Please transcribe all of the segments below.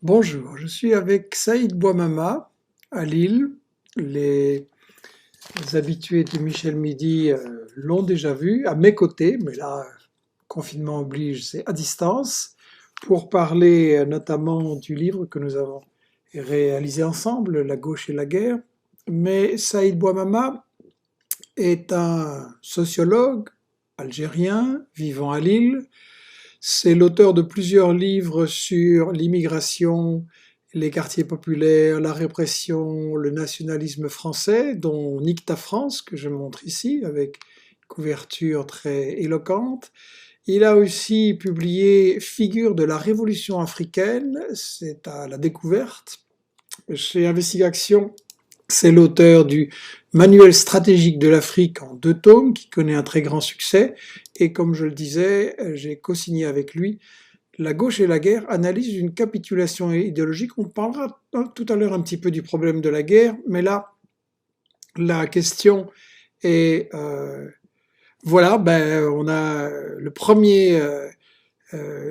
Bonjour, je suis avec Saïd Bouamama à Lille. Les habitués de Michel Midi l'ont déjà vu à mes côtés, mais là, confinement oblige, c'est à distance, pour parler notamment du livre que nous avons réalisé ensemble, La gauche et la guerre. Mais Saïd Bouamama est un sociologue algérien vivant à Lille. C'est l'auteur de plusieurs livres sur l'immigration, les quartiers populaires, la répression, le nationalisme français, dont Nique ta France, que je montre ici, avec une couverture très éloquente. Il a aussi publié Figures de la Révolution africaine, c'est à la découverte. Chez Investigation, c'est l'auteur du Manuel stratégique de l'Afrique en 2 tomes, qui connaît un très grand succès. Et comme je le disais, j'ai co-signé avec lui La gauche et la guerre, analyse d'une capitulation idéologique. On parlera tout à l'heure un petit peu du problème de la guerre, mais là, la question est, voilà, on a le premier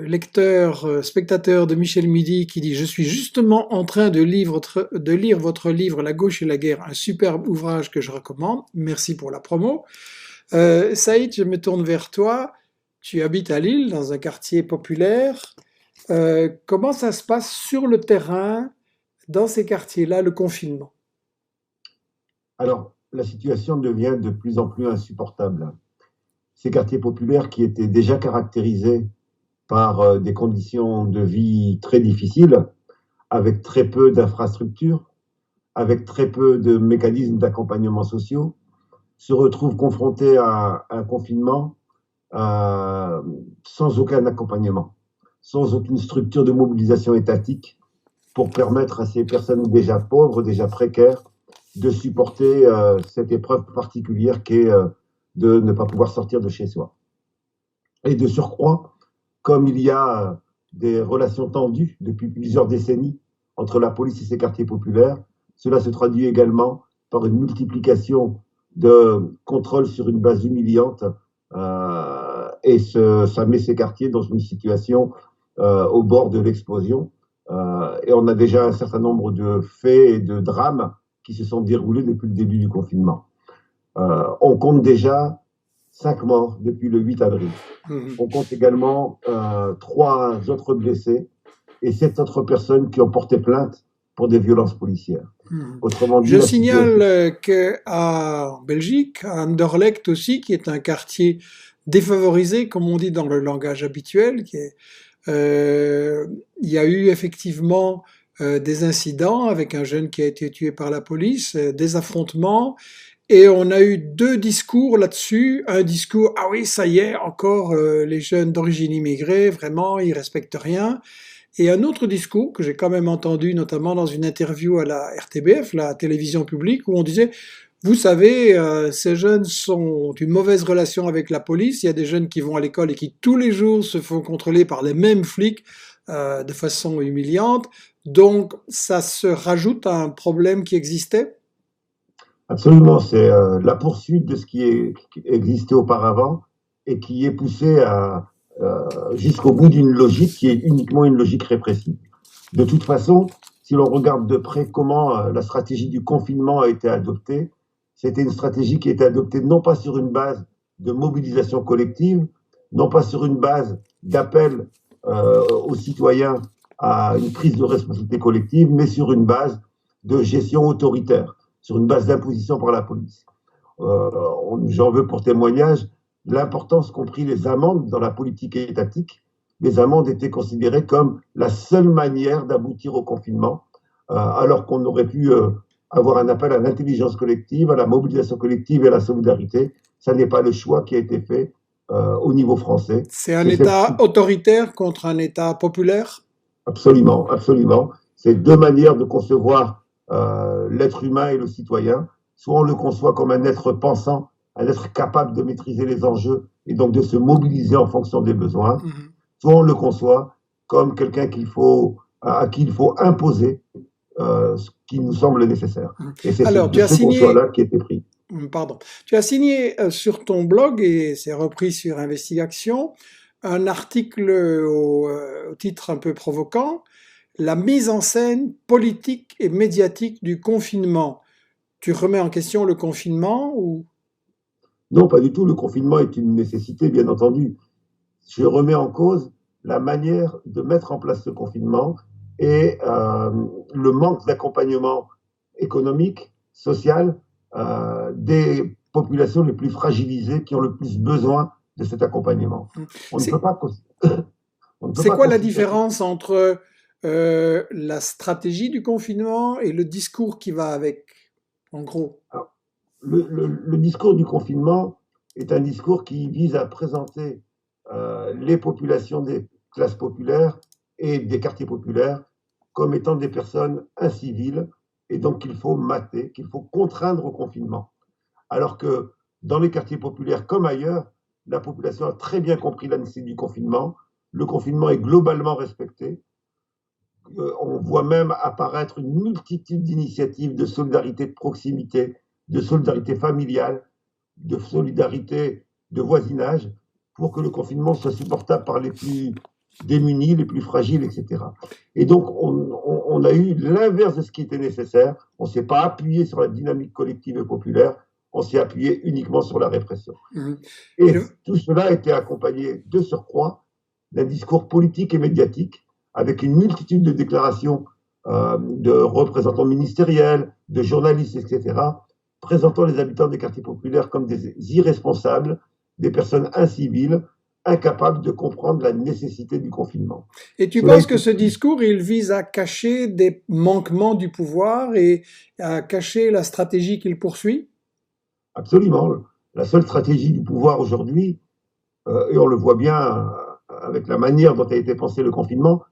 lecteur, spectateur de Michel Midi qui dit: Je suis justement en train de lire votre livre La gauche et la guerre, un superbe ouvrage que je recommande. Merci pour la promo. Saïd, je me tourne vers toi. Tu habites à Lille, dans un quartier populaire. Comment ça se passe sur le terrain, dans ces quartiers-là, le confinement? Alors, la situation devient de plus en plus insupportable. Ces quartiers populaires qui étaient déjà caractérisés par des conditions de vie très difficiles, avec très peu d'infrastructures, avec très peu de mécanismes d'accompagnement sociaux, se retrouvent confrontés à un confinement sans aucun accompagnement, sans aucune structure de mobilisation étatique pour permettre à ces personnes déjà pauvres, déjà précaires, de supporter cette épreuve particulière qui est de ne pas pouvoir sortir de chez soi. Et de surcroît, comme il y a des relations tendues depuis plusieurs décennies entre la police et ses quartiers populaires, cela se traduit également par une multiplication de contrôles sur une base humiliante ça met ces quartiers dans une situation au bord de l'explosion. Et on a déjà un certain nombre de faits et de drames qui se sont déroulés depuis le début du confinement. On compte déjà 5 morts depuis le 8 avril. Mhm. On compte également 3 autres blessés et 7 autres personnes qui ont porté plainte pour des violences policières. Mhm. Autrement dit, Je la situation. signale qu'en Belgique, à Anderlecht aussi, qui est un quartier défavorisé, comme on dit dans le langage habituel, euh, il y a eu effectivement des incidents avec un jeune qui a été tué par la police, des affrontements, et on a eu 2 discours là-dessus. Un discours: ah oui, ça y est, encore les jeunes d'origine immigrée, vraiment, ils respectent rien. Et un autre discours que j'ai quand même entendu, notamment dans une interview à la RTBF, la télévision publique, où on disait: vous savez, ces jeunes ont une mauvaise relation avec la police. Il y a des jeunes qui vont à l'école et qui tous les jours se font contrôler par les mêmes flics de façon humiliante. Donc ça se rajoute à un problème qui existait. Absolument, c'est la poursuite de ce qui existait auparavant et qui est poussé jusqu'au bout d'une logique qui est uniquement une logique répressive. De toute façon, si l'on regarde de près comment la stratégie du confinement a été adoptée, c'était une stratégie qui a été adoptée non pas sur une base de mobilisation collective, non pas sur une base d'appel aux citoyens à une prise de responsabilité collective, mais sur une base de gestion autoritaire, sur une base d'imposition par la police. J'en veux pour témoignage l'importance qu'ont pris les amendes dans la politique étatique. Les amendes étaient considérées comme la seule manière d'aboutir au confinement, alors qu'on aurait pu avoir un appel à l'intelligence collective, à la mobilisation collective et à la solidarité. Ça n'est pas le choix qui a été fait au niveau français. C'est un Et c'est État autoritaire contre un État populaire. absolument, absolument. C'est 2 manières de concevoir l'être humain et le citoyen. Soit on le conçoit comme un être pensant, un être capable de maîtriser les enjeux et donc de se mobiliser en fonction des besoins. Mhm. Soit on le conçoit comme quelqu'un à qui il faut imposer ce qui nous semble nécessaire. Et c'est Alors, de tu as ce signé conçoit-là qui a été pris. Pardon. Tu as signé sur ton blog, et c'est repris sur Investigation, un article au titre un peu provoquant, la mise en scène politique et médiatique du confinement. Tu remets en question le confinement ou... Non, pas du tout. Le confinement est une nécessité, bien entendu. Je remets en cause la manière de mettre en place ce confinement et le manque d'accompagnement économique, social, des populations les plus fragilisées qui ont le plus besoin de cet accompagnement. On ne peut C'est pas, on ne peut c'est pas quoi la considérer. différence entre la stratégie du confinement et le discours qui va avec, en gros? Alors, le discours du confinement est un discours qui vise à présenter les populations des classes populaires et des quartiers populaires comme étant des personnes inciviles et donc qu'il faut mater, qu'il faut contraindre au confinement. Alors que dans les quartiers populaires comme ailleurs, la population a très bien compris la nécessité du confinement. Le confinement est globalement respecté. On voit même apparaître une multitude d'initiatives de solidarité de proximité, de solidarité familiale, de solidarité de voisinage, pour que le confinement soit supportable par les plus démunis, les plus fragiles, etc. Et donc, on a eu l'inverse de ce qui était nécessaire. On ne s'est pas appuyé sur la dynamique collective et populaire, on s'est appuyé uniquement sur la répression. Mhm. Et Et le, tout cela a été accompagné de surcroît d'un discours politique et médiatique avec une multitude de déclarations de représentants ministériels, de journalistes, etc., présentant les habitants des quartiers populaires comme des irresponsables, des personnes inciviles, incapables de comprendre la nécessité du confinement. et tu Cela penses que est ce discours, il vise à cacher des manquements du pouvoir et à cacher la stratégie qu'il poursuit? absolument la seule stratégie du pouvoir aujourd'hui, et on le voit bien avec la manière dont a été pensé le confinement,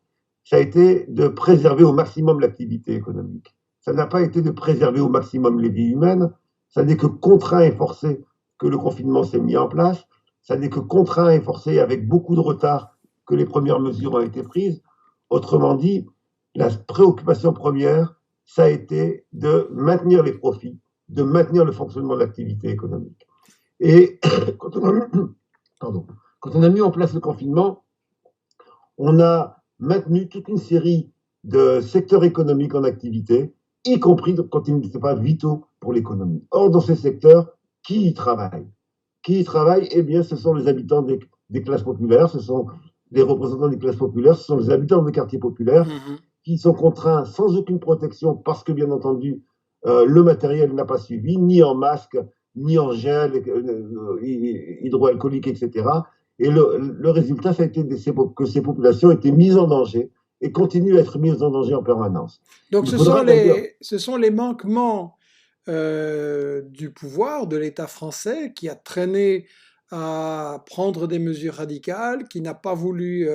ça a été de préserver au maximum l'activité économique. Ça n'a pas été de préserver au maximum les vies humaines, ça n'est que contraint et forcé que le confinement s'est mis en place, ça n'est que contraint et forcé avec beaucoup de retard que les premières mesures ont été prises. Autrement dit, la préoccupation première, ça a été de maintenir les profits, de maintenir le fonctionnement de l'activité économique. Et quand on a, pardon, quand on a mis en place le confinement, on a maintenu toute une série de secteurs économiques en activité, y compris quand ils n'étaient pas vitaux pour l'économie. Or, dans ces secteurs, qui y travaille? Qui y travaille? Eh bien, ce sont les habitants des classes populaires, ce sont les représentants des classes populaires, ce sont les habitants des quartiers populaires Mhm. qui sont contraints sans aucune protection parce que, bien entendu, le matériel n'a pas suivi, ni en masque, ni en gel hydroalcoolique, etc. Et le résultat, ça a été que ces populations étaient mises en danger et continuent à être mises en danger en permanence. Donc Il faudra d'ailleurs, ce sont les manquements du pouvoir, de l'État français, qui a traîné à prendre des mesures radicales, qui n'a pas voulu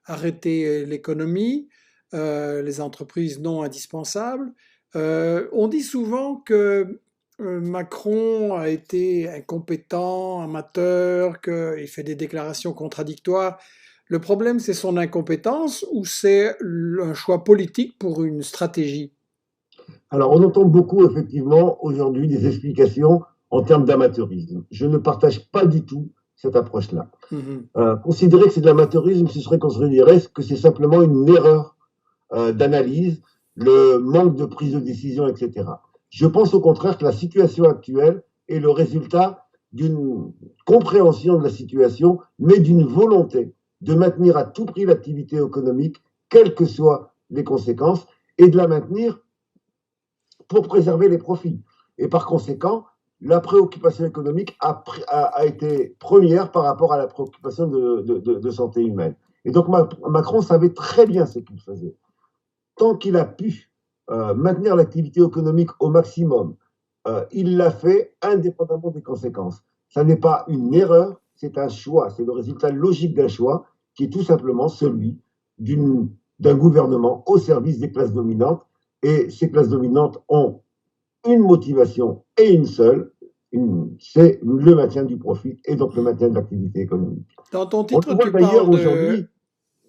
arrêter l'économie, les entreprises non indispensables. On dit souvent que Macron a été incompétent, amateur, qu'il fait des déclarations contradictoires. Le problème, c'est son incompétence ou c'est un choix politique pour une stratégie? alors on entend beaucoup effectivement aujourd'hui des explications en termes d'amateurisme. Je ne partage pas du tout cette approche-là. Mhm. Considérer que c'est de l'amateurisme, ce serait considérer que c'est simplement une erreur d'analyse, le manque de prise de décision, etc. Je pense au contraire que la situation actuelle est le résultat d'une compréhension de la situation, mais d'une volonté de maintenir à tout prix l'activité économique, quelles que soient les conséquences, et de la maintenir pour préserver les profits. Et par conséquent, la préoccupation économique a été première par rapport à la préoccupation de santé humaine. Et donc Macron savait très bien ce qu'il faisait. Tant qu'il a pu maintenir l'activité économique au maximum, il l'a fait indépendamment des conséquences. Ça n'est pas une erreur, c'est un choix, c'est le résultat logique d'un choix qui est tout simplement celui d'un gouvernement au service des classes dominantes. Et ces classes dominantes ont une motivation et une seule, c'est le maintien du profit et donc le maintien de l'activité économique. Dans ton On titre, le voit tu d'ailleurs parles de... aujourd'hui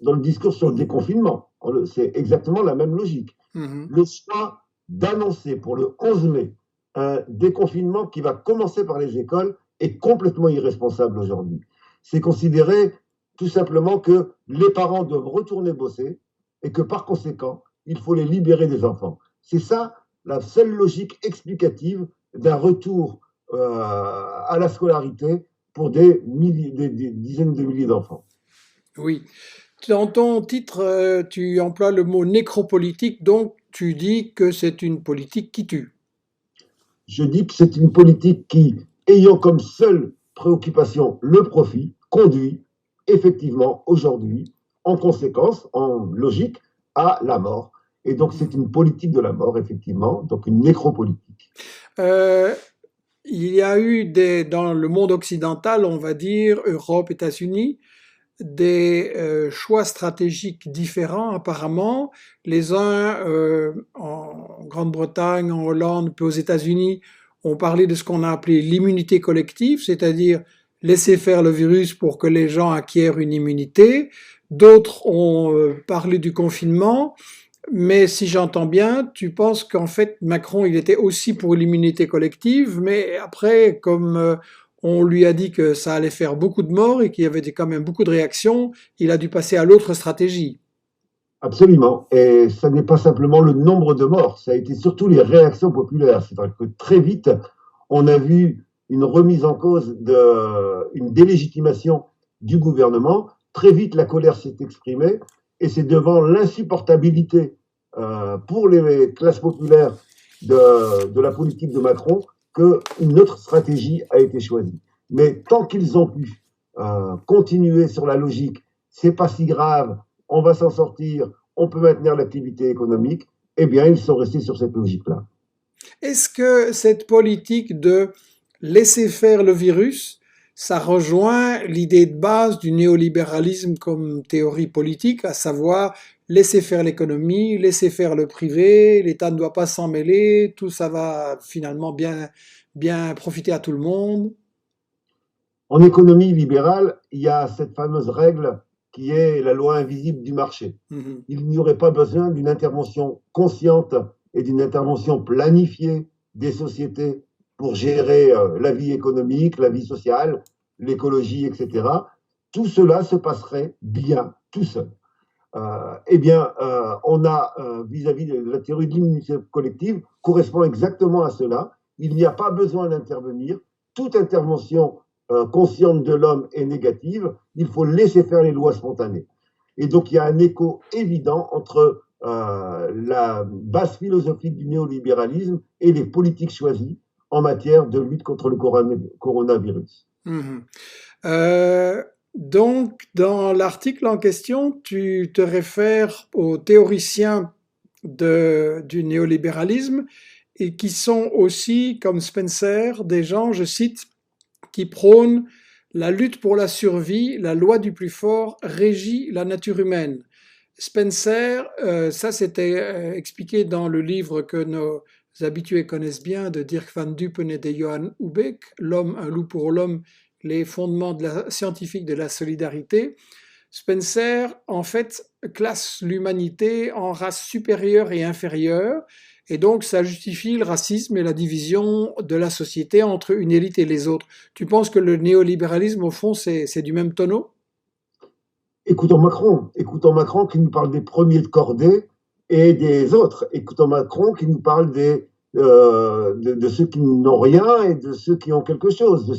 dans le discours sur le déconfinement. C'est exactement la même logique. Mhm. Le choix d'annoncer pour le 11 mai un déconfinement qui va commencer par les écoles est complètement irresponsable aujourd'hui. C'est considérer tout simplement que les parents doivent retourner bosser, et que par conséquent, il faut les libérer des enfants. C'est ça la seule logique explicative d'un retour à la scolarité pour des dizaines de milliers d'enfants. Oui. Dans ton titre, tu emploies le mot nécropolitique, donc tu dis que c'est une politique qui tue. Je dis que c'est une politique qui, ayant comme seule préoccupation le profit, conduit effectivement aujourd'hui, en conséquence, en logique, à la mort. Et donc c'est une politique de la mort, effectivement, donc une nécropolitique. Euh, il y a eu dans le monde occidental, on va dire, Europe, États-Unis, des choix stratégiques différents apparemment. Les uns en Grande-Bretagne, en Hollande, puis aux États-Unis ont parlé de ce qu'on a appelé l'immunité collective, c'est-à-dire laisser faire le virus pour que les gens acquièrent une immunité. D'autres ont parlé du confinement. Mais si j'entends bien, tu penses qu'en fait Macron, il était aussi pour l'immunité collective, mais après, comme on lui a dit que ça allait faire beaucoup de morts et qu'il y avait quand même beaucoup de réactions, il a dû passer à l'autre stratégie. Absolument. Et ça n'est pas simplement le nombre de morts, ça a été surtout les réactions populaires. C'est-à-dire que très vite, on a vu une remise en cause, une délégitimation du gouvernement. Très vite, la colère s'est exprimée et c'est devant l'insupportabilité pour les classes populaires de la politique de Macron qu'une autre stratégie a été choisie. Mais tant qu'ils ont pu continuer sur la logique, c'est pas si grave, on va s'en sortir, on peut maintenir l'activité économique, eh bien, ils sont restés sur cette logique-là. Est-ce que cette politique de laisser faire le virus, ça rejoint l'idée de base du néolibéralisme comme théorie politique, à savoir laisser faire l'économie, laisser faire le privé, l'État ne doit pas s'en mêler, tout ça va finalement bien profiter à tout le monde? En économie libérale, il y a cette fameuse règle qui est la loi invisible du marché. Mhm. Il n'y aurait pas besoin d'une intervention consciente et d'une intervention planifiée des sociétés pour gérer la vie économique, la vie sociale, l'écologie, etc. Tout cela se passerait bien tout seul. Eh bien, on a, vis-à-vis de la théorie de l'immunité collective, correspond exactement à cela. Il n'y a pas besoin d'intervenir. Toute intervention consciente de l'homme est négative. Il faut laisser faire les lois spontanées. Et donc, il y a un écho évident entre la base philosophique du néolibéralisme et les politiques choisies en matière de lutte contre le coronavirus. Mhm. Euh, donc, dans l'article en question, tu te réfères aux théoriciens du néolibéralisme et qui sont aussi, comme Spencer, des gens, je cite, qui prônent la lutte pour la survie, la loi du plus fort régit la nature humaine. Spencer, ça c'était expliqué dans le livre que nos habitués connaissent bien de Dirk van Dupen et de Johan Houbeek, L'homme, un loup pour l'homme, les fondements scientifiques de la solidarité. Spencer, en fait, classe l'humanité en race supérieure et inférieure, et donc ça justifie le racisme et la division de la société entre une élite et les autres. Tu penses que le néolibéralisme, au fond, c'est du même tonneau? Écoutons Macron qui nous parle des premiers de cordée et des autres. Écoutons Macron qui nous parle de ceux qui n'ont rien et de ceux qui ont quelque chose,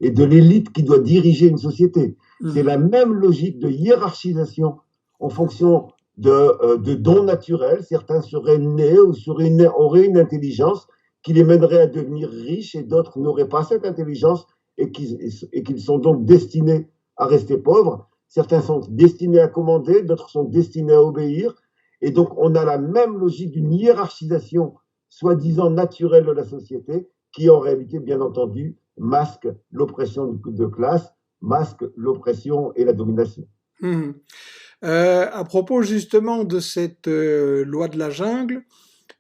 et de l'élite qui doit diriger une société. C'est la même logique de hiérarchisation en fonction de dons naturels. Certains seraient nés ou auraient une intelligence qui les mènerait à devenir riches et d'autres n'auraient pas cette intelligence et qu'ils sont donc destinés à rester pauvres. Certains sont destinés à commander, d'autres sont destinés à obéir. Et donc, on a la même logique d'une hiérarchisation soi-disant naturelle de la société qui, en réalité, bien entendu, masque l'oppression de classe, masque l'oppression et la domination. Mmh. À propos justement de cette loi de la jungle,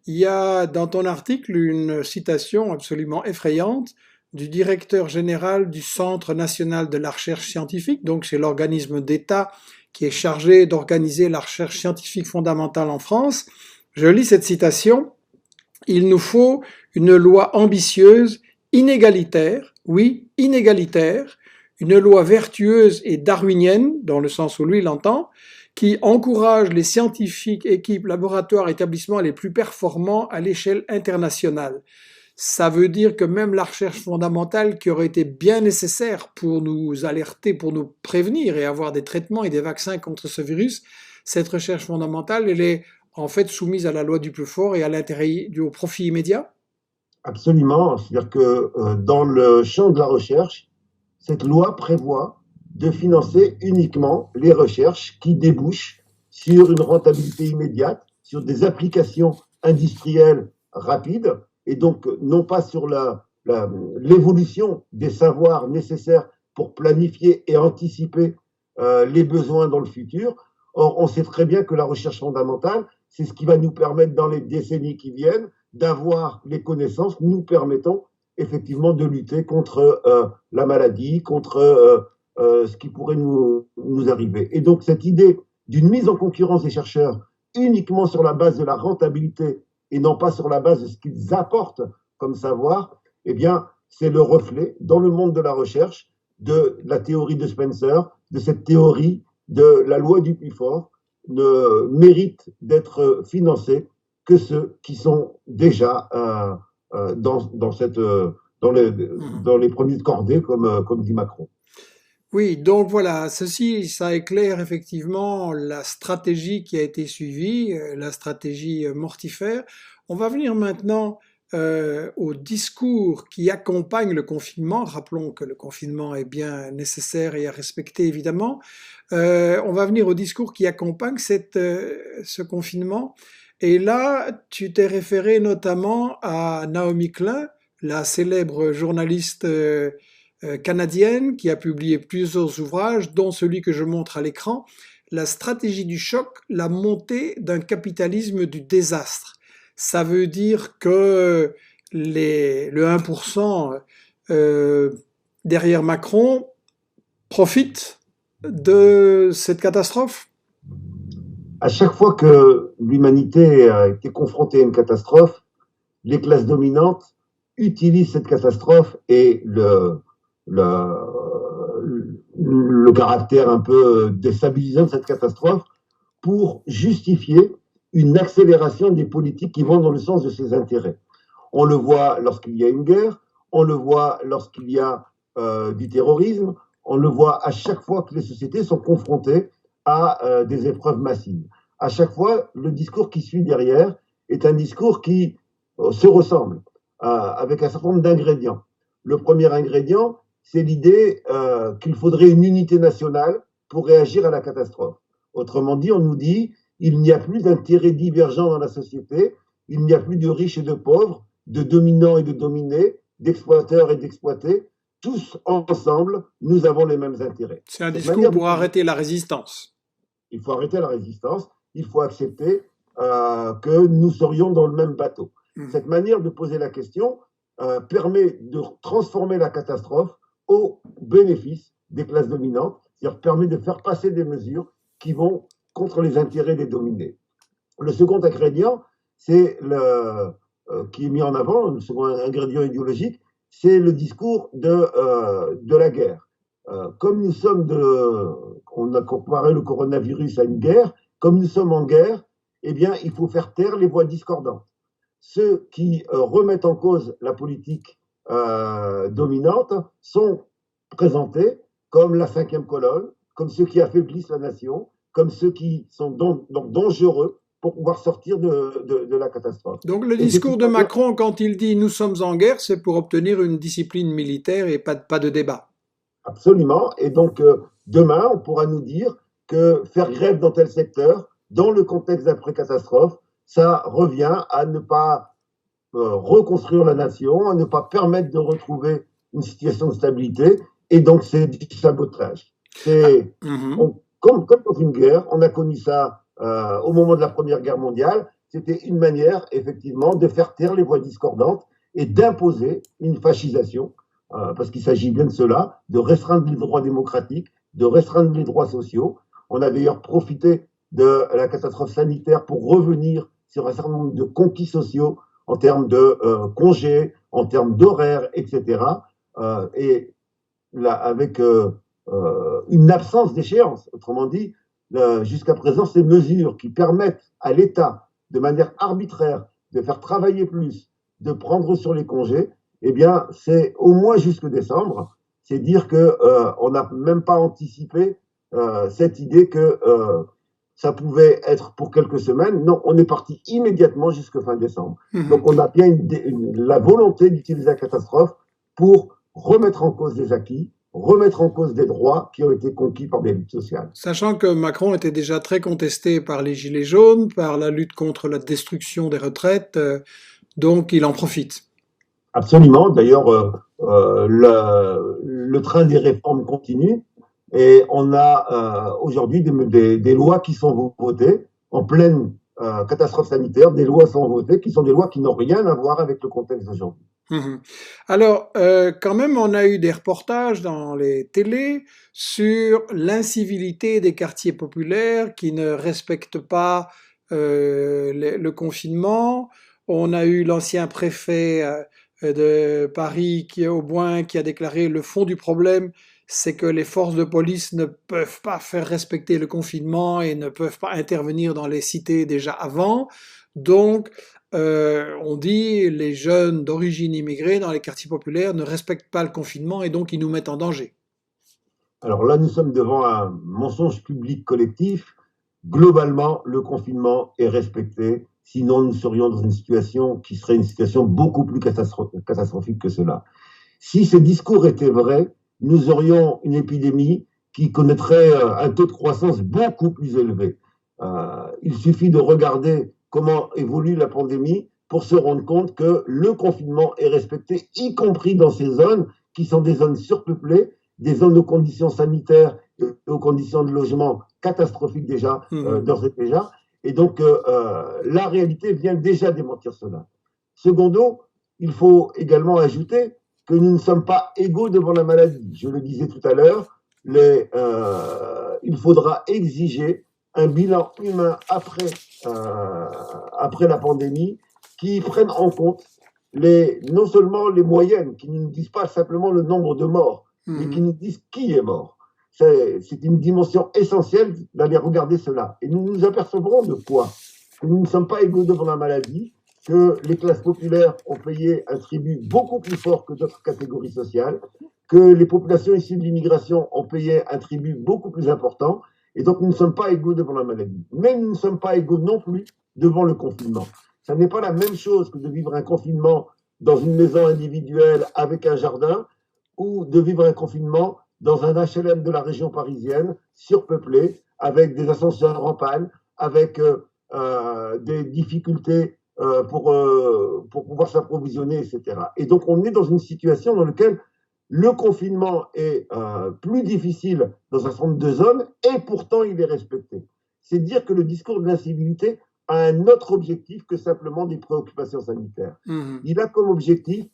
il y a dans ton article une citation absolument effrayante du directeur général du Centre national de la recherche scientifique, donc c'est l'organisme d'État qui est chargé d'organiser la recherche scientifique fondamentale en France. Je lis cette citation. Il nous faut une loi ambitieuse, inégalitaire, oui, inégalitaire, une loi vertueuse et darwinienne, dans le sens où lui l'entend, qui encourage les scientifiques, équipes, laboratoires, établissements les plus performants à l'échelle internationale. Ça veut dire que même la recherche fondamentale qui aurait été bien nécessaire pour nous alerter, pour nous prévenir et avoir des traitements et des vaccins contre ce virus, cette recherche fondamentale, elle est en fait soumise à la loi du plus fort et à l'intérêt au profit immédiat? Absolument. C'est-à-dire que dans le champ de la recherche, cette loi prévoit de financer uniquement les recherches qui débouchent sur une rentabilité immédiate, sur des applications industrielles rapides, et donc non pas sur l'évolution des savoirs nécessaires pour planifier et anticiper les besoins dans le futur. Or, on sait très bien que la recherche fondamentale, c'est ce qui va nous permettre dans les décennies qui viennent d'avoir les connaissances nous permettant effectivement de lutter contre la maladie, contre ce qui pourrait nous arriver. Et donc cette idée d'une mise en concurrence des chercheurs uniquement sur la base de la rentabilité et non pas sur la base de ce qu'ils apportent comme savoir, eh bien c'est le reflet dans le monde de la recherche de la théorie de Spencer, de cette théorie de la loi du plus fort, ne mérite d'être financés que ceux qui sont déjà dans les premiers de cordée, comme dit Macron. Oui, donc voilà, ceci, ça éclaire effectivement la stratégie qui a été suivie, la stratégie mortifère. On va venir maintenant au discours qui accompagne le confinement. Rappelons que le confinement est bien nécessaire et à respecter évidemment. On va venir au discours qui accompagne ce confinement. Et là, tu t'es référé notamment à Naomi Klein, la célèbre journaliste canadienne qui a publié plusieurs ouvrages, dont celui que je montre à l'écran, La stratégie du choc, la montée d'un capitalisme du désastre. Ça veut dire que le 1% derrière Macron profite de cette catastrophe? À chaque fois que l'humanité a été confrontée à une catastrophe, les classes dominantes utilisent cette catastrophe et le caractère un peu déstabilisant de cette catastrophe pour justifier une accélération des politiques qui vont dans le sens de ses intérêts. On le voit lorsqu'il y a une guerre, on le voit lorsqu'il y a du terrorisme, on le voit à chaque fois que les sociétés sont confrontées à des épreuves massives. À chaque fois, le discours qui suit derrière est un discours qui se ressemble, avec un certain nombre d'ingrédients. Le premier ingrédient, c'est l'idée qu'il faudrait une unité nationale pour réagir à la catastrophe. Autrement dit, on nous dit, il n'y a plus d'intérêts divergents dans la société, il n'y a plus de riches et de pauvres, de dominants et de dominés, d'exploiteurs et d'exploités. Tous ensemble, nous avons les mêmes intérêts. C'est un discours pour arrêter la résistance. Il faut arrêter la résistance, il faut accepter que nous serions dans le même bateau. Cette manière de poser la question permet de transformer la catastrophe au bénéfice des classes dominantes, c'est-à-dire permet de faire passer des mesures qui vont contre les intérêts des dominés. Le second ingrédient, c'est qui est mis en avant, le second ingrédient idéologique, c'est le discours de la guerre. Comme nous sommes on a comparé le coronavirus à une guerre, comme nous sommes en guerre, eh bien, il faut faire taire les voix discordantes. Ceux qui remettent en cause la politique dominante sont présentés comme la cinquième colonne, comme ceux qui affaiblissent la nation, comme ceux qui sont donc dangereux pour pouvoir sortir de la catastrophe. Donc le discours de Macron, quand il dit « nous sommes en guerre », c'est pour obtenir une discipline militaire et pas de débat. Absolument. Et donc, demain, on pourra nous dire que faire grève dans tel secteur, dans le contexte d'après-catastrophe, ça revient à ne pas reconstruire la nation, à ne pas permettre de retrouver une situation de stabilité. Et donc, c'est du sabotage. Comme dans une guerre, on a connu ça au moment de la Première Guerre mondiale. C'était une manière, effectivement, de faire taire les voix discordantes et d'imposer une fascisation. Parce qu'il s'agit bien de cela, de restreindre les droits démocratiques, de restreindre les droits sociaux. On a d'ailleurs profité de la catastrophe sanitaire pour revenir sur un certain nombre de conquis sociaux en termes de congés, en termes d'horaires, etc. Et là, avec une absence d'échéance. Autrement dit, jusqu'à présent, ces mesures qui permettent à l'État, de manière arbitraire, de faire travailler plus, de prendre sur les congés, eh bien, c'est au moins jusque décembre. C'est dire que on n'a même pas anticipé cette idée que ça pouvait être pour quelques semaines. Non, on est parti immédiatement jusqu'à fin décembre. Mhm. Donc, on a bien la volonté d'utiliser la catastrophe pour remettre en cause des acquis, remettre en cause des droits qui ont été conquis par des luttes sociales. Sachant que Macron était déjà très contesté par les Gilets jaunes, par la lutte contre la destruction des retraites, donc il en profite. Absolument. D'ailleurs, le train des réformes continue et on a aujourd'hui des lois qui sont votées en pleine catastrophe sanitaire. Des lois sont votées qui sont des lois qui n'ont rien à voir avec le contexte d'aujourd'hui. Mhm. Alors, quand même, on a eu des reportages dans les télés sur l'incivilité des quartiers populaires qui ne respectent pas le confinement. On a eu l'ancien préfet de Paris, qui est au Boin, qui a déclaré le fond du problème, c'est que les forces de police ne peuvent pas faire respecter le confinement et ne peuvent pas intervenir dans les cités déjà avant. Donc, on dit les jeunes d'origine immigrée dans les quartiers populaires ne respectent pas le confinement et donc ils nous mettent en danger. Alors là, nous sommes devant un mensonge public collectif. Globalement, le confinement est respecté. Sinon, nous serions dans une situation qui serait une situation beaucoup plus catastrophique que cela. Si ce discours était vrai, nous aurions une épidémie qui connaîtrait un taux de croissance beaucoup plus élevé. Il suffit de regarder comment évolue la pandémie pour se rendre compte que le confinement est respecté, y compris dans ces zones qui sont des zones surpeuplées, des zones aux conditions sanitaires et aux conditions de logement catastrophiques déjà, d'ores et déjà. Et donc, la réalité vient déjà démentir cela. Secondo, il faut également ajouter que nous ne sommes pas égaux devant la maladie. Je le disais tout à l'heure, il faudra exiger un bilan humain après la pandémie qui prenne en compte non seulement les moyennes, qui ne nous disent pas simplement le nombre de morts, mais qui nous disent qui est mort. C'est une dimension essentielle d'aller regarder cela. Et nous nous apercevrons de quoi? Que nous ne sommes pas égaux devant la maladie, que les classes populaires ont payé un tribut beaucoup plus fort que d'autres catégories sociales, que les populations issues de l'immigration ont payé un tribut beaucoup plus important, et donc nous ne sommes pas égaux devant la maladie. Mais nous ne sommes pas égaux non plus devant le confinement. Ça n'est pas la même chose que de vivre un confinement dans une maison individuelle avec un jardin, ou de vivre un confinement dans un HLM de la région parisienne, surpeuplé, avec des ascenseurs en panne, avec des difficultés pour pouvoir s'approvisionner, etc. Et donc, on est dans une situation dans laquelle le confinement est plus difficile dans un certain nombre de zones, et pourtant, il est respecté. C'est dire que le discours de l'incivilité a un autre objectif que simplement des préoccupations sanitaires. Il a comme objectif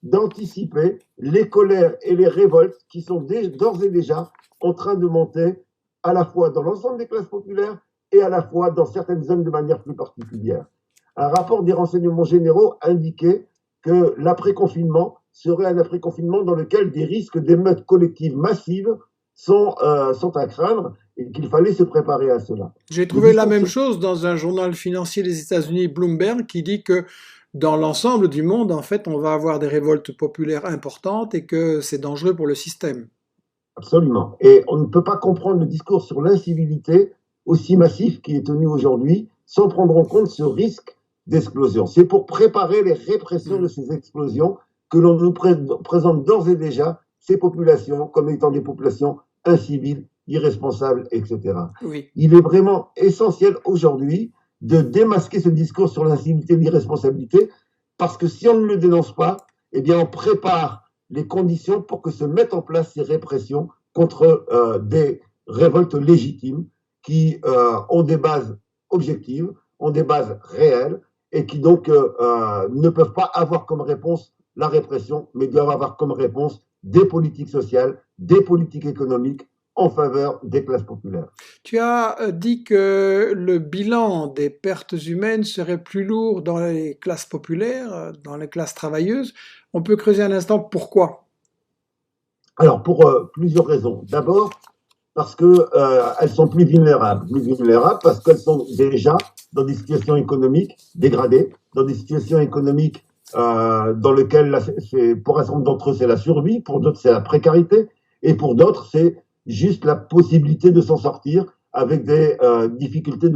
d'anticiper les colères et les révoltes qui sont d'ores et déjà en train de monter à la fois dans l'ensemble des classes populaires et à la fois dans certaines zones de manière plus particulière. Un rapport des renseignements généraux indiquait que l'après-confinement serait un après-confinement dans lequel des risques d'émeutes collectives massives sont à craindre et qu'il fallait se préparer à cela. J'ai trouvé la même chose dans un journal financier des États-Unis, Bloomberg, qui dit que dans l'ensemble du monde, en fait, on va avoir des révoltes populaires importantes et que c'est dangereux pour le système. Absolument. Et on ne peut pas comprendre le discours sur l'incivilité aussi massif qui est tenu aujourd'hui sans prendre en compte ce risque d'explosion. C'est pour préparer les répressions de ces explosions que l'on nous présente d'ores et déjà ces populations comme étant des populations inciviles, irresponsables, etc. Oui. Il est vraiment essentiel aujourd'hui de démasquer ce discours sur l'incivilité et l'irresponsabilité, parce que si on ne le dénonce pas, eh bien on prépare les conditions pour que se mettent en place ces répressions contre des révoltes légitimes qui ont des bases objectives, ont des bases réelles, et qui donc ne peuvent pas avoir comme réponse la répression, mais doivent avoir comme réponse des politiques sociales, des politiques économiques en faveur des classes populaires. Tu as dit que le bilan des pertes humaines serait plus lourd dans les classes populaires, dans les classes travailleuses. On peut creuser un instant pourquoi? Alors, pour plusieurs raisons. D'abord, parce que elles sont plus vulnérables parce qu'elles sont déjà dans des situations économiques dégradées, dans des situations économiques dans lesquelles pour un certain nombre d'entre eux c'est la survie, pour d'autres c'est la précarité, et pour d'autres c'est juste la possibilité de s'en sortir avec des difficultés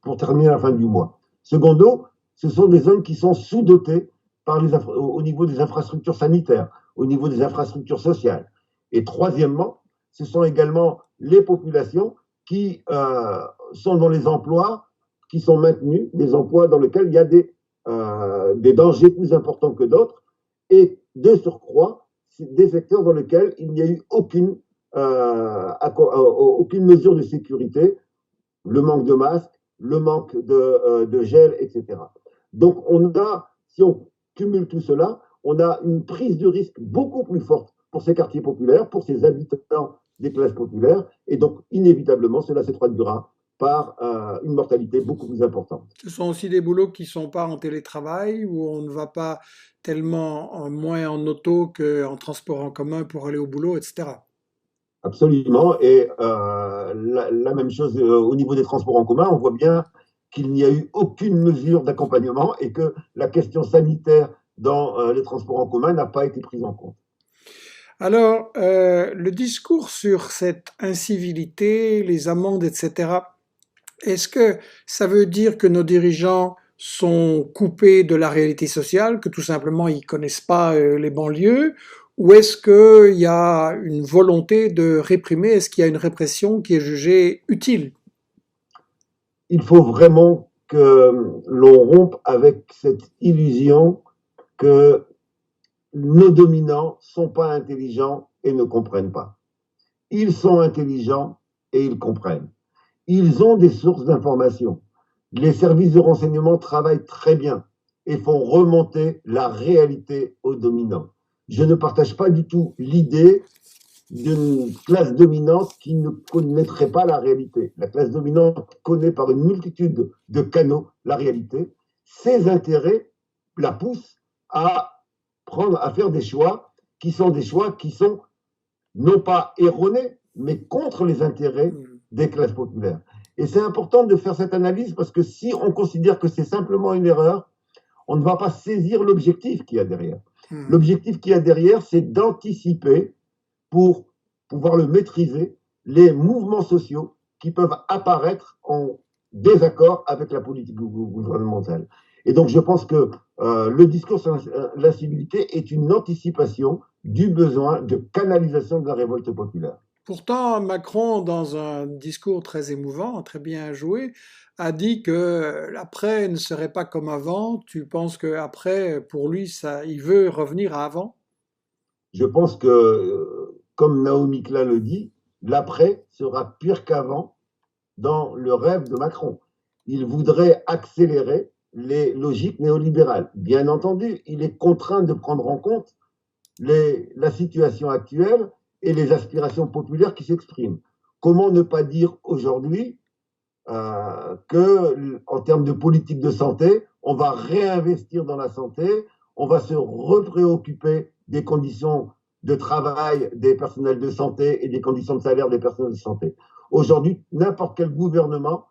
pour terminer la fin du mois. Secondo, ce sont des zones qui sont sous-dotées au niveau des infrastructures sanitaires, au niveau des infrastructures sociales. Et troisièmement, ce sont également les populations qui sont dans les emplois qui sont maintenus, des emplois dans lesquels il y a des dangers plus importants que d'autres, et de surcroît, des secteurs dans lesquels il n'y a eu aucune mesure de sécurité, le manque de masques, le manque de gel, etc. Donc si on cumule tout cela, on a une prise de risque beaucoup plus forte pour ces quartiers populaires, pour ces habitants des classes populaires, et donc inévitablement cela se traduira par une mortalité beaucoup plus importante. Ce sont aussi des boulots qui ne sont pas en télétravail, où on ne va pas tellement moins en auto qu'en transport en commun pour aller au boulot, etc. Absolument, et la même chose au niveau des transports en commun, on voit bien qu'il n'y a eu aucune mesure d'accompagnement et que la question sanitaire dans les transports en commun n'a pas été prise en compte. Alors, le discours sur cette incivilité, les amendes, etc., est-ce que ça veut dire que nos dirigeants sont coupés de la réalité sociale, que tout simplement ils connaissent pas les banlieues, ou est-ce qu'il y a une volonté de réprimer, est-ce qu'il y a une répression qui est jugée utile? Il faut vraiment que l'on rompe avec cette illusion que nos dominants ne sont pas intelligents et ne comprennent pas. Ils sont intelligents et ils comprennent. Ils ont des sources d'information. Les services de renseignement travaillent très bien et font remonter la réalité aux dominants. Je ne partage pas du tout l'idée d'une classe dominante qui ne connaîtrait pas la réalité. La classe dominante connaît par une multitude de canaux la réalité. Ses intérêts la poussent à faire des choix qui sont non pas erronés, mais contre les intérêts des classes populaires. Et c'est important de faire cette analyse parce que si on considère que c'est simplement une erreur, on ne va pas saisir l'objectif qu'il y a derrière. L'objectif qu'il y a derrière, c'est d'anticiper pour pouvoir le maîtriser, les mouvements sociaux qui peuvent apparaître en désaccord avec la politique gouvernementale. Et donc je pense que le discours sur l'incivilité est une anticipation du besoin de canalisation de la révolte populaire. Pourtant, Macron, dans un discours très émouvant, très bien joué, a dit que l'après ne serait pas comme avant. Tu penses qu'après, pour lui, ça, il veut revenir à avant? Je pense que, comme Naomi Klein le dit, l'après sera pire qu'avant dans le rêve de Macron. Il voudrait accélérer les logiques néolibérales. Bien entendu, il est contraint de prendre en compte la situation actuelle et les aspirations populaires qui s'expriment. Comment ne pas dire aujourd'hui qu'en termes de politique de santé, on va réinvestir dans la santé, on va se repréoccuper des conditions de travail des personnels de santé et des conditions de salaire des personnels de santé. Aujourd'hui, n'importe quel gouvernement,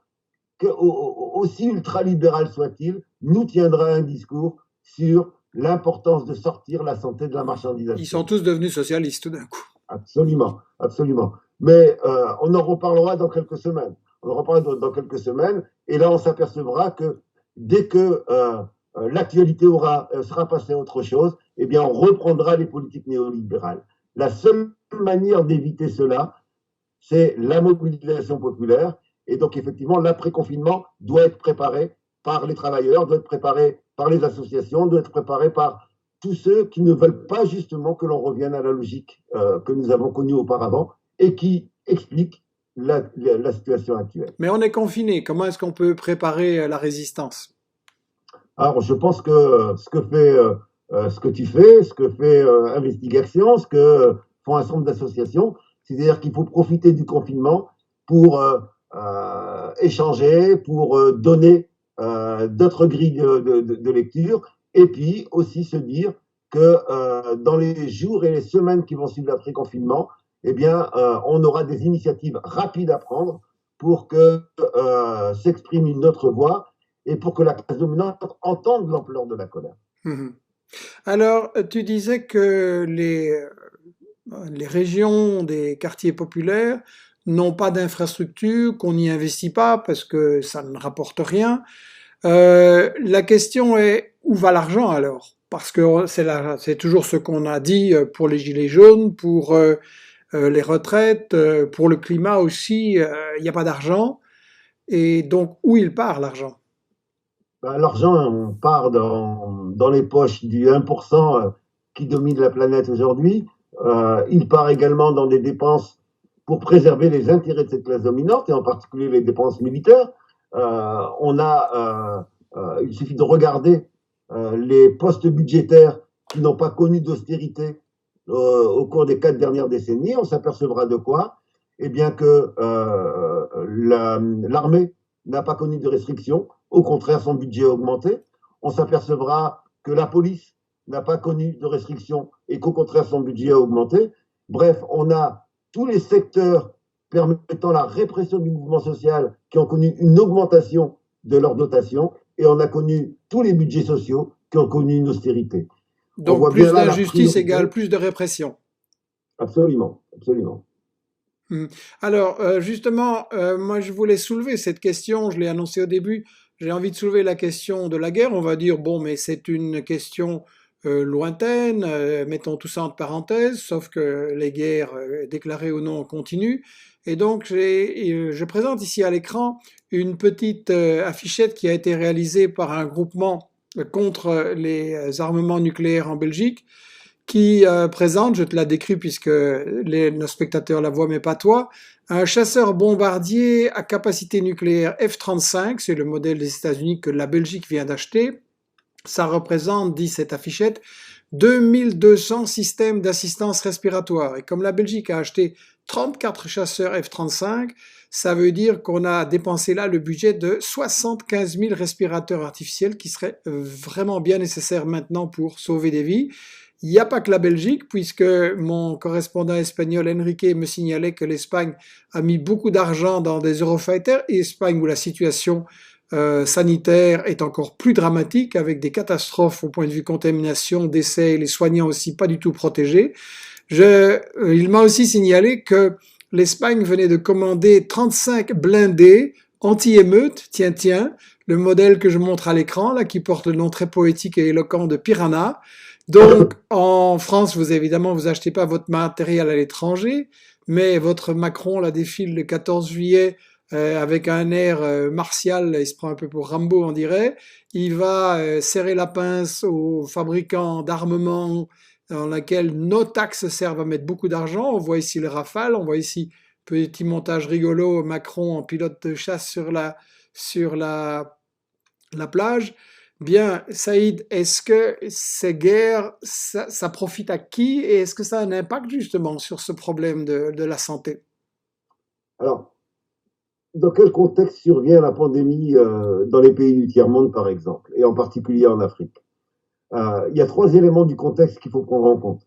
aussi ultralibéral soit-il, nous tiendra un discours sur l'importance de sortir la santé de la marchandisation. Ils sont tous devenus socialistes tout d'un coup. Absolument, absolument. Mais on en reparlera dans quelques semaines. On en reparlera dans quelques semaines, et là on s'apercevra que dès que l'actualité sera passée à autre chose, eh bien on reprendra les politiques néolibérales. La seule manière d'éviter cela, c'est la mobilisation populaire, et donc effectivement l'après-confinement doit être préparé par les travailleurs, doit être préparé par les associations, doit être préparé par tous ceux qui ne veulent pas justement que l'on revienne à la logique que nous avons connue auparavant et qui explique la situation actuelle. Mais on est confiné, comment est-ce qu'on peut préparer la résistance? Alors je pense que ce que tu fais, ce que fait Investigation, ce que font un certain nombre d'associations, c'est-à-dire qu'il faut profiter du confinement pour échanger, pour donner d'autres grilles de lecture, et puis aussi se dire que dans les jours et les semaines qui vont suivre l'après-confinement, eh bien, on aura des initiatives rapides à prendre pour que s'exprime une autre voix et pour que la classe dominante entende l'ampleur de la colère. Mhm. Alors, tu disais que les régions des quartiers populaires n'ont pas d'infrastructure, qu'on n'y investit pas parce que ça ne rapporte rien. La question est où va l'argent alors? Parce que c'est toujours ce qu'on a dit pour les gilets jaunes, pour les retraites, pour le climat aussi, il n'y a pas d'argent. Et donc, où il part l'argent? Ben, l'argent, on part dans les poches du 1% qui domine la planète aujourd'hui. Il part également dans des dépenses pour préserver les intérêts de cette classe dominante, et en particulier les dépenses militaires. Il suffit de regarder les postes budgétaires qui n'ont pas connu d'austérité au cours des 4 dernières décennies. On s'apercevra de quoi? Eh bien que l'armée n'a pas connu de restrictions. Au contraire, son budget a augmenté. On s'apercevra que la police n'a pas connu de restrictions et qu'au contraire, son budget a augmenté. Bref, on a tous les secteurs permettant la répression du mouvement social qui ont connu une augmentation de leur dotation, et on a connu tous les budgets sociaux qui ont connu une austérité. On Donc, voit plus bien là la d'injustice priorité. égale plus de répression. Absolument, absolument. Hmm. Alors, justement, moi, je voulais soulever cette question, je l'ai annoncé au début, j'ai envie de soulever la question de la guerre. On va dire, bon, mais c'est une question lointaine, mettons tout ça entre parenthèses, sauf que les guerres, déclarées ou non, continuent. Et donc, je présente ici à l'écran une petite affichette qui a été réalisée par un groupement contre les armements nucléaires en Belgique qui présente, je te la décris puisque nos spectateurs la voient mais pas toi, un chasseur bombardier à capacité nucléaire F-35, c'est le modèle des États-Unis que la Belgique vient d'acheter. Ça représente, dit cette affichette, 2200 systèmes d'assistance respiratoire. Et comme la Belgique a acheté 34 chasseurs F-35, ça veut dire qu'on a dépensé là le budget de 75 000 respirateurs artificiels qui seraient vraiment bien nécessaires maintenant pour sauver des vies. Il n'y a pas que la Belgique, puisque mon correspondant espagnol Enrique me signalait que l'Espagne a mis beaucoup d'argent dans des Eurofighters, et Espagne où la situation sanitaire est encore plus dramatique, avec des catastrophes au point de vue contamination, décès, les soignants aussi pas du tout protégés. Il m'a aussi signalé que l'Espagne venait de commander 35 blindés anti-émeutes, tiens, le modèle que je montre à l'écran, là, qui porte le nom très poétique et éloquent de Piranha. Donc, en France, vous achetez pas votre matériel à l'étranger, mais votre Macron la défile le 14 juillet avec un air martial, il se prend un peu pour Rambo, on dirait. Il va serrer la pince aux fabricants d'armement dans laquelle nos taxes servent à mettre beaucoup d'argent. On voit ici le Rafale, on voit ici petit montage rigolo, Macron en pilote de chasse sur la plage. Bien, Saïd, est-ce que ces guerres, ça profite à qui et est-ce que ça a un impact justement sur ce problème de la santé? Alors, dans quel contexte survient la pandémie dans les pays du tiers-monde, par exemple, et en particulier en Afrique? Il y a 3 éléments du contexte qu'il faut prendre en compte.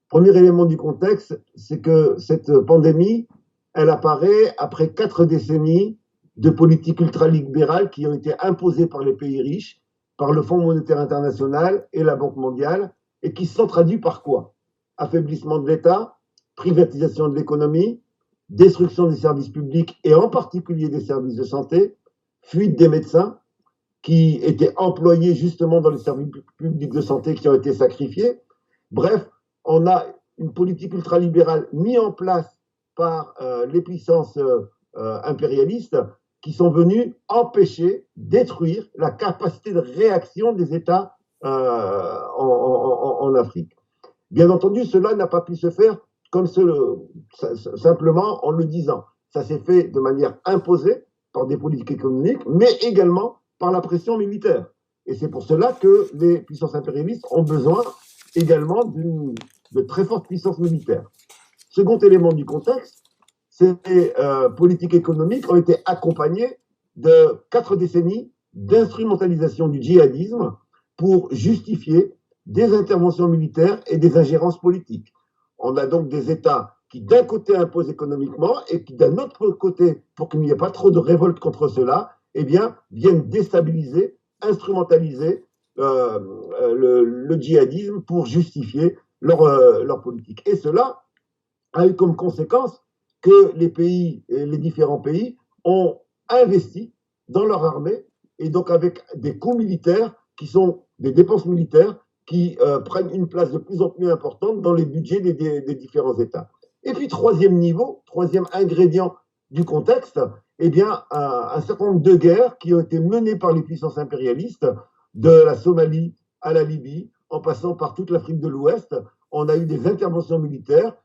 Premier élément du contexte, c'est que cette pandémie, elle apparaît après 4 décennies de politiques ultralibérales qui ont été imposées par les pays riches, par le Fonds monétaire international et la Banque mondiale, et qui sont traduits par quoi? Affaiblissement de l'État, privatisation de l'économie, destruction des services publics et en particulier des services de santé, fuite des médecins qui étaient employés justement dans les services publics de santé qui ont été sacrifiés. Bref, on a une politique ultralibérale mise en place par les puissances impérialistes qui sont venues empêcher, détruire la capacité de réaction des États en Afrique. Bien entendu, cela n'a pas pu se faire comme simplement en le disant. Ça s'est fait de manière imposée par des politiques économiques, mais également par la pression militaire. Et c'est pour cela que les puissances impérialistes ont besoin également de très fortes puissances militaires. Second élément du contexte, ces politiques économiques ont été accompagnées de 4 décennies d'instrumentalisation du djihadisme pour justifier des interventions militaires et des ingérences politiques. On a donc des États qui d'un côté impose économiquement et qui d'un autre côté, pour qu'il n'y ait pas trop de révolte contre cela, eh bien, viennent déstabiliser, instrumentaliser le djihadisme pour justifier leur politique. Et cela a eu comme conséquence que les différents pays ont investi dans leur armée et donc avec des coûts militaires qui sont des dépenses militaires qui prennent une place de plus en plus importante dans les budgets des différents États. Et puis troisième ingrédient du contexte, eh bien un certain nombre de guerres qui ont été menées par les puissances impérialistes, de la Somalie à la Libye, en passant par toute l'Afrique de l'Ouest. On a eu des interventions militaires,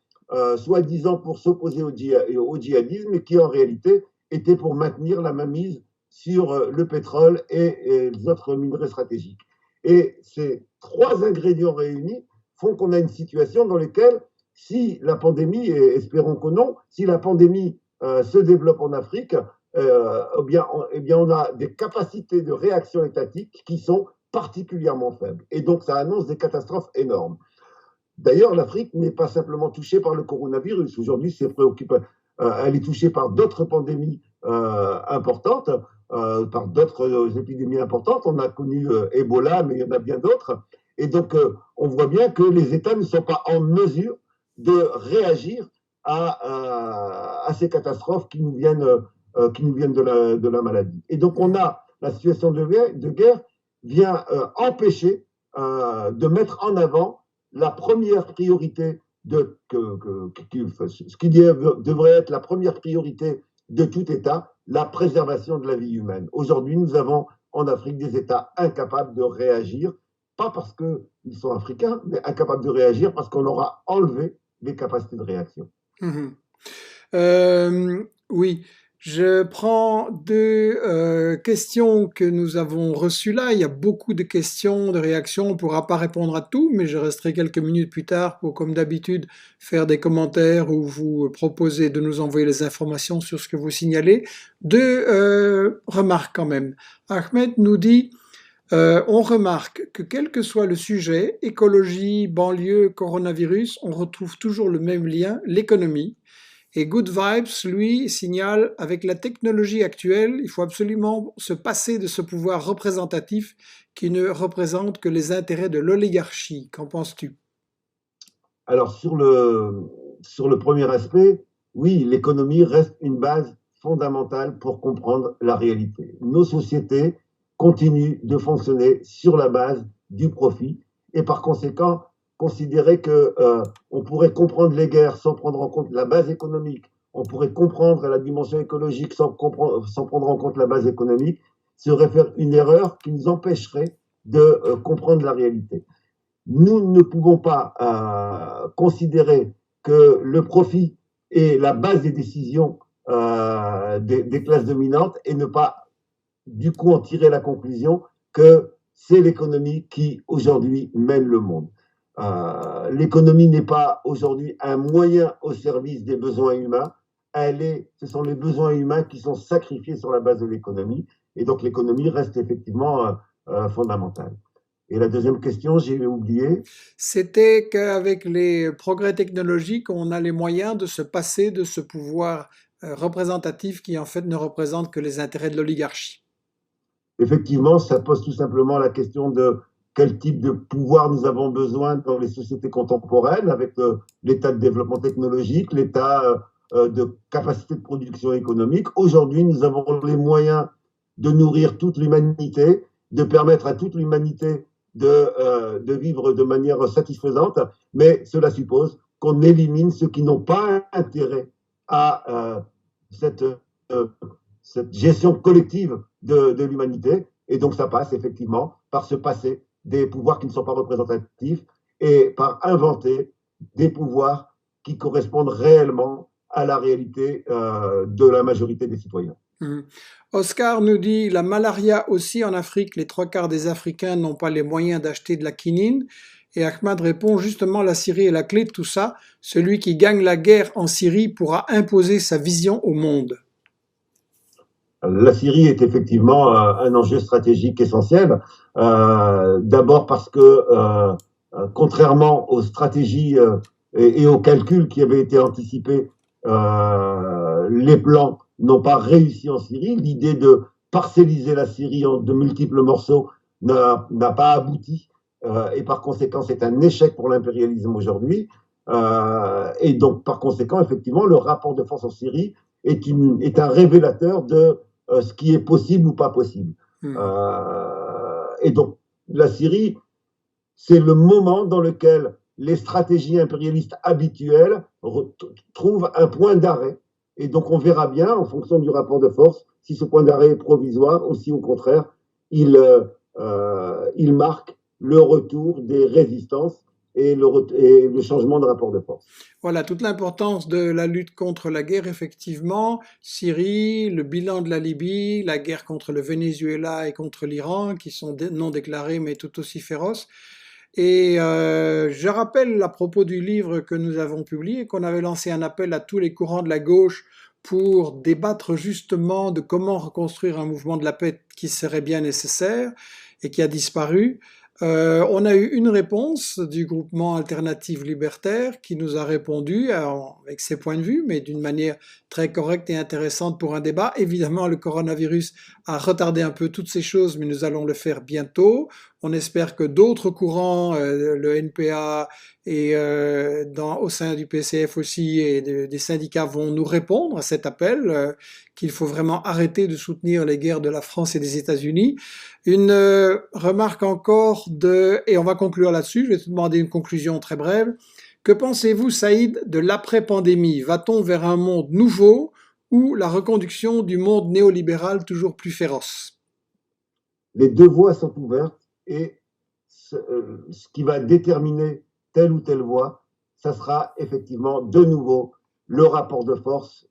soi-disant pour s'opposer au djihadisme, mais qui en réalité étaient pour maintenir la mainmise sur le pétrole et les autres minerais stratégiques. Et ces trois ingrédients réunis font qu'on a une situation dans laquelle, si la pandémie, et espérons que non, si la pandémie se développe en Afrique, eh bien, on a des capacités de réaction étatique qui sont particulièrement faibles. Et donc, ça annonce des catastrophes énormes. D'ailleurs, l'Afrique n'est pas simplement touchée par le coronavirus. Aujourd'hui, elle est touchée par d'autres pandémies importantes, par d'autres épidémies importantes. On a connu Ebola, mais il y en a bien d'autres. Et donc, on voit bien que les États ne sont pas en mesure de réagir à ces catastrophes qui nous viennent de la maladie. Et donc, la situation de guerre vient empêcher de mettre en avant la première priorité ce qui devrait être la première priorité de tout État, la préservation de la vie humaine. Aujourd'hui, nous avons en Afrique des États incapables de réagir, pas parce qu'ils sont africains, mais incapables de réagir parce qu'on leur a enlevé les capacités de réaction. Oui, je prends deux questions que nous avons reçues là. Il y a beaucoup de questions, de réactions. On ne pourra pas répondre à tout, mais je resterai quelques minutes plus tard pour, comme d'habitude, faire des commentaires ou vous proposer de nous envoyer les informations sur ce que vous signalez. Deux remarques quand même. Ahmed nous dit... on remarque que quel que soit le sujet, écologie, banlieue, coronavirus, on retrouve toujours le même lien, l'économie. Et Good Vibes, lui, signale, avec la technologie actuelle, il faut absolument se passer de ce pouvoir représentatif qui ne représente que les intérêts de l'oligarchie. Qu'en penses-tu? Alors, sur le premier aspect, oui, l'économie reste une base fondamentale pour comprendre la réalité. Nos sociétés continue de fonctionner sur la base du profit et par conséquent considérer que on pourrait comprendre les guerres sans prendre en compte la base économique, on pourrait comprendre la dimension écologique sans prendre en compte la base économique, serait faire une erreur qui nous empêcherait de comprendre la réalité. Nous ne pouvons pas considérer que le profit est la base des décisions des classes dominantes et ne pas du coup en tirer la conclusion que c'est l'économie qui aujourd'hui mène le monde. L'économie n'est pas aujourd'hui un moyen au service des besoins humains, ce sont les besoins humains qui sont sacrifiés sur la base de l'économie, et donc l'économie reste effectivement fondamentale. Et la deuxième question, j'ai oublié. C'était qu'avec les progrès technologiques, on a les moyens de se passer de ce pouvoir représentatif qui en fait ne représente que les intérêts de l'oligarchie. Effectivement, ça pose tout simplement la question de quel type de pouvoir nous avons besoin dans les sociétés contemporaines avec l'état de développement technologique, l'état de capacité de production économique. Aujourd'hui, nous avons les moyens de nourrir toute l'humanité, de permettre à toute l'humanité de vivre de manière satisfaisante, mais cela suppose qu'on élimine ceux qui n'ont pas intérêt à cette gestion collective de l'humanité. Et donc, ça passe effectivement par se passer des pouvoirs qui ne sont pas représentatifs et par inventer des pouvoirs qui correspondent réellement à la réalité de la majorité des citoyens. Oscar nous dit, la malaria aussi en Afrique, les 3/4 des Africains n'ont pas les moyens d'acheter de la quinine. Et Ahmad répond, justement, la Syrie est la clé de tout ça. Celui qui gagne la guerre en Syrie pourra imposer sa vision au monde. La Syrie est effectivement un enjeu stratégique essentiel. D'abord parce que, contrairement aux stratégies et aux calculs qui avaient été anticipés, les plans n'ont pas réussi en Syrie. L'idée de parcelliser la Syrie en de multiples morceaux n'a pas abouti, et par conséquent, c'est un échec pour l'impérialisme aujourd'hui. Et donc, par conséquent, effectivement, le rapport de force en Syrie est un révélateur de ce qui est possible ou pas possible. Et donc, la Syrie, c'est le moment dans lequel les stratégies impérialistes habituelles trouvent un point d'arrêt. Et donc, on verra bien, en fonction du rapport de force, si ce point d'arrêt est provisoire ou si, au contraire, il marque le retour des résistances et le changement de rapport de force. Voilà, toute l'importance de la lutte contre la guerre, effectivement. Syrie, le bilan de la Libye, la guerre contre le Venezuela et contre l'Iran, qui sont non déclarées mais tout aussi féroces. Et je rappelle à propos du livre que nous avons publié qu'on avait lancé un appel à tous les courants de la gauche pour débattre justement de comment reconstruire un mouvement de la paix qui serait bien nécessaire et qui a disparu. On a eu une réponse du groupement Alternative Libertaire qui nous a répondu avec ses points de vue, mais d'une manière très correcte et intéressante pour un débat. Évidemment, le coronavirus a retardé un peu toutes ces choses, mais nous allons le faire bientôt. On espère que d'autres courants, le NPA et au sein du PCF aussi et des syndicats vont nous répondre à cet appel, qu'il faut vraiment arrêter de soutenir les guerres de la France et des États-Unis. Une remarque encore et on va conclure là-dessus, je vais te demander une conclusion très brève. Que pensez-vous, Saïd, de l'après-pandémie? Va-t-on vers un monde nouveau ou la reconduction du monde néolibéral toujours plus féroce? Les deux voies sont ouvertes et ce qui va déterminer telle ou telle voie, ça sera effectivement de nouveau le rapport de force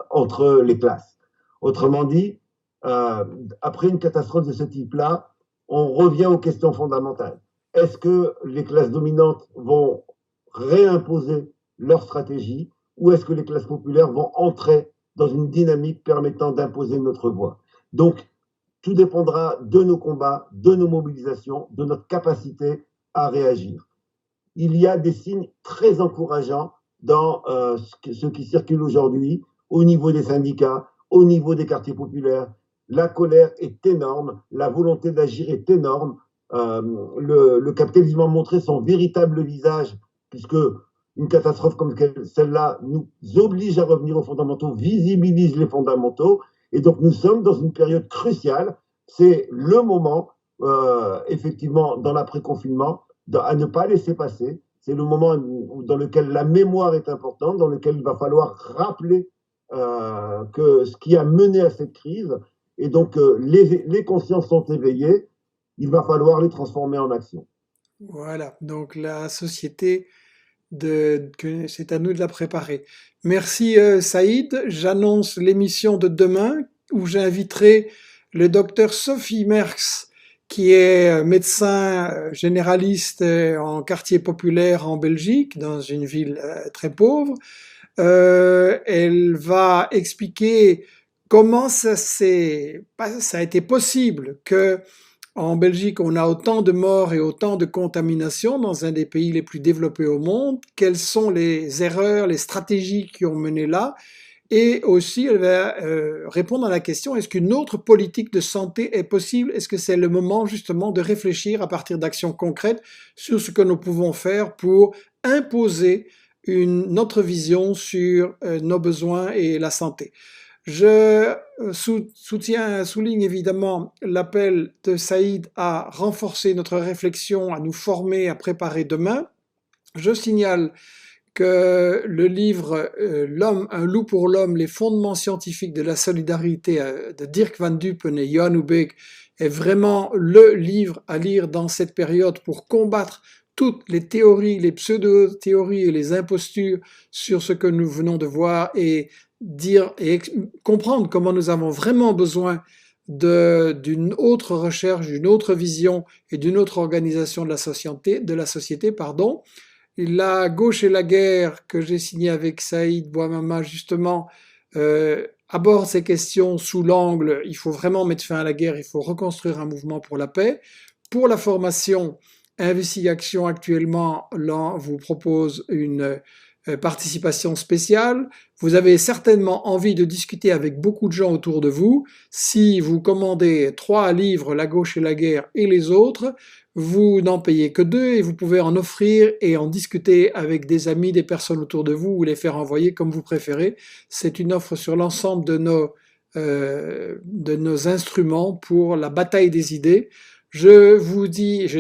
entre les classes. Autrement dit, après une catastrophe de ce type-là, on revient aux questions fondamentales. Est-ce que les classes dominantes vont réimposer leur stratégie ou est-ce que les classes populaires vont entrer dans une dynamique permettant d'imposer notre voie? Donc, tout dépendra de nos combats, de nos mobilisations, de notre capacité à réagir. Il y a des signes très encourageants dans ce qui circule aujourd'hui au niveau des syndicats, au niveau des quartiers populaires. La colère est énorme, la volonté d'agir est énorme. Le capitalisme a montré son véritable visage, puisque une catastrophe comme celle-là nous oblige à revenir aux fondamentaux, visibilise les fondamentaux, et donc nous sommes dans une période cruciale. C'est le moment, effectivement, dans l'après-confinement, à ne pas laisser passer. C'est le moment dans lequel la mémoire est importante, dans lequel il va falloir rappeler que ce qui a mené à cette crise, et donc les consciences sont éveillées, il va falloir les transformer en action. Voilà, donc la société, c'est à nous de la préparer. Merci Saïd, j'annonce l'émission de demain où j'inviterai le docteur Sophie Merckx, qui est médecin généraliste en quartier populaire en Belgique, dans une ville très pauvre. Elle va expliquer comment ça a été possible que en Belgique on a autant de morts et autant de contaminations dans un des pays les plus développés au monde, quelles sont les erreurs, les stratégies qui ont mené là, et aussi elle va répondre à la question est-ce qu'une autre politique de santé est possible? Est-ce que c'est le moment justement de réfléchir à partir d'actions concrètes sur ce que nous pouvons faire pour imposer notre vision sur nos besoins et la santé? Je souligne évidemment l'appel de Saïd à renforcer notre réflexion, à nous former, à préparer demain. Je signale que le livre L'homme, un loup pour l'homme, les fondements scientifiques de la solidarité de Dirk Van Dupen et Johan Ubeck est vraiment le livre à lire dans cette période pour combattre toutes les théories, les pseudo-théories et les impostures sur ce que nous venons de voir et dire et comprendre comment nous avons vraiment besoin d'une autre recherche, d'une autre vision et d'une autre organisation de la société, pardon. La gauche et la guerre que j'ai signé avec Saïd Bouamama justement aborde ces questions sous l'angle il faut vraiment mettre fin à la guerre, il faut reconstruire un mouvement pour la paix. Pour la formation, Investigation actuellement vous propose une participation spéciale. Vous avez certainement envie de discuter avec beaucoup de gens autour de vous. Si vous commandez 3 livres, La gauche et la guerre et les autres, vous n'en payez que 2 et vous pouvez en offrir et en discuter avec des amis, des personnes autour de vous ou les faire envoyer comme vous préférez. C'est une offre sur l'ensemble de nos instruments pour la bataille des idées. Je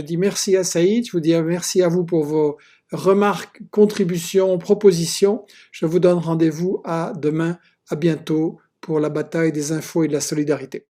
dis merci à Saïd, je vous dis merci à vous pour vos remarques, contributions, propositions. Je vous donne rendez-vous à demain, à bientôt pour la bataille des infos et de la solidarité.